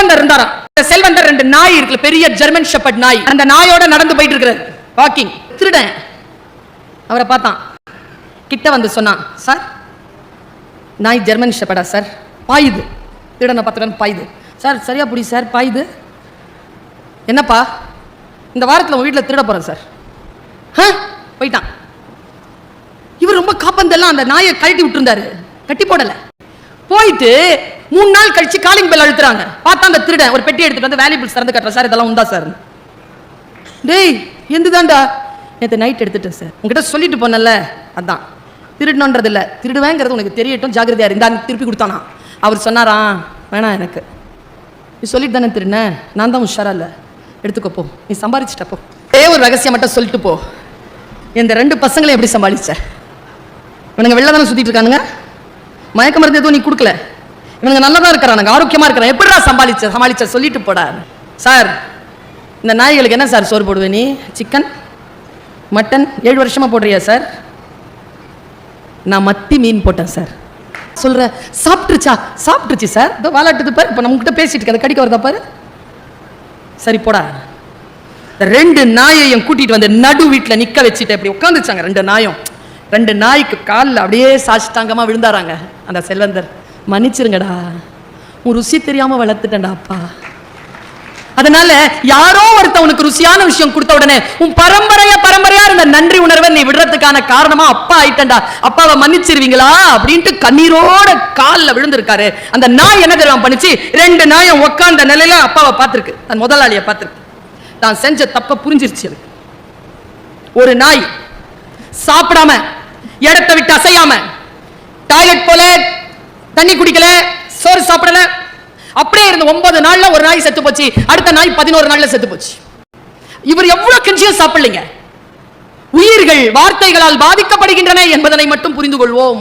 செல்வந்தர் இருந்தாராம். செல்வந்தர் 2 நாய் இருக்குல்ல, பெரிய ஜெர்மன் ஷெப்பர்ட் நாய். அந்த நாயோட நடந்து போயிட்டு இருக்கிறார் வாக்கிங். திருடன் அவரை பார்த்தான், கிட்ட வந்து சொன்னான், சார் நாய் ஜெர்மன் ஷெப்பர்டா சார்? பாயுது. திருடனை பார்த்துட்டு பாயுது. சார் சரியா புடி சார், பாயுது. என்னப்பா? இந்த வாரத்தில் உங்கள் வீட்டில் திருட போகிறேன் சார். போயிட்டான். இவர் ரொம்ப காப்பந்தெல்லாம் அந்த நாயை கழட்டி விட்டுருந்தாரு, கட்டி போடலை. போயிட்டு 3 நாள் கழிச்சு காலிங் பெல் அழுத்துறாங்க. பார்த்தா அந்த திருடன் ஒரு பெட்டி எடுத்துட்டு வந்து வேல்யூபிள்ஸ் திறந்து கட்டுற, சார் இதெல்லாம் உண்டா சார்? டேய் எந்துதான்டா? நேற்று நைட் எடுத்துட்டேன் சார். உங்ககிட்ட சொல்லிட்டு போனல, அதான் திருடணுன்றது இல்லை, திருடுவேங்கிறது உனக்கு தெரியட்டும், ஜாகிரதையா இருந்தா திருப்பி கொடுத்தானா. அவர் சொன்னாராம், வேணாம் எனக்கு, நீ சொல்லிட்டு தானே திருடின, நான் தான் உஷாரா இல்லை, எடுத்துக்கோ போ, நீ சம்பாதிச்சிட்ட போ. ஒரு ரகசியம் மட்டும் சொல்லிட்டு போ, இந்த 2 பசங்களையும் எப்படி சமாளிச்ச? இவனுங்க வெளில தானே சுத்திட்டு இருக்கானுங்க, மயக்க மருந்து எதுவும் நீ கொடுக்கல, இவனுங்க நல்லா தான் இருக்கிறானுங்க, ஆரோக்கியமா இருக்கிறான், எப்படிடா சமாளிச்ச சொல்லிட்டு போடா. சார் இந்த நாய்களுக்கு என்ன சார் சோறு போடுவே நீ? சிக்கன் மட்டன் 7 வருஷமா போடுறியா சார்? நான் மத்தி மீன் போட்டேன் சார். சொல்ற சாப்பிட்டுருச்சு சார், இதோ வாலாட்டுது பாரு, இப்போ நம்ம கிட்ட பேசிட்டு இருக்க, கடிக்க வருதா பாரு. சரி போடா. 2 நாயையும் கூட்டிட்டு வந்து நடு வீட்டில் நிக்க வச்சுட்டு அப்படி உட்காந்துச்சாங்க. 2 நாயும், 2 நாய்க்கு காலில் அப்படியே சாஷ்டாங்கமா விழுந்தாராங்க. அந்த செல்வந்தர், மன்னிச்சிருங்கடா, உன் ருசி தெரியாம வளர்த்துட்டேன்டா அப்பா. அதனால யாரோ ஒருத்தவனுக்கு ருசியான விஷயம் கொடுத்த உடனே உன் பரம்பரையா இருந்த நன்றி உணர்வை நீ விடுறதுக்கான காரணமா அப்பா ஆயிட்டா, அப்பாவை மன்னிச்சிருவீங்களா அப்படின்ட்டு கண்ணீரோட காலில் விழுந்திருக்காரு. அந்த நாய் என்ன தெரியாம பண்ணிச்சு, 2 நாயும் உட்கார்ந்த நிலையில அப்பாவை பார்த்திருக்கு, தன் முதலாளியை பார்த்திருக்கு, தான் செஞ்ச தப்ப புரிஞ்சிருச்சு. ஒரு நாய் சாப்பிடாம, இடத்தை விட்டு அசையாம, டாய்லெட் போல, தண்ணி குடிக்கல, சோறு சாப்பிடல, அப்படியே இருந்த 9 நாள்ல ஒரு நாய் செத்து போச்சு, அடுத்த நாய் 11 நாள்ல செத்து போச்சு. இவர் எவ்வளவு கெஞ்சியும் சாப்பிடலைங்க. உயிர்கள் வார்த்தைகளால் பாதிக்கப்படுகின்றன என்பதனை மட்டும் புரிந்து கொள்வோம்.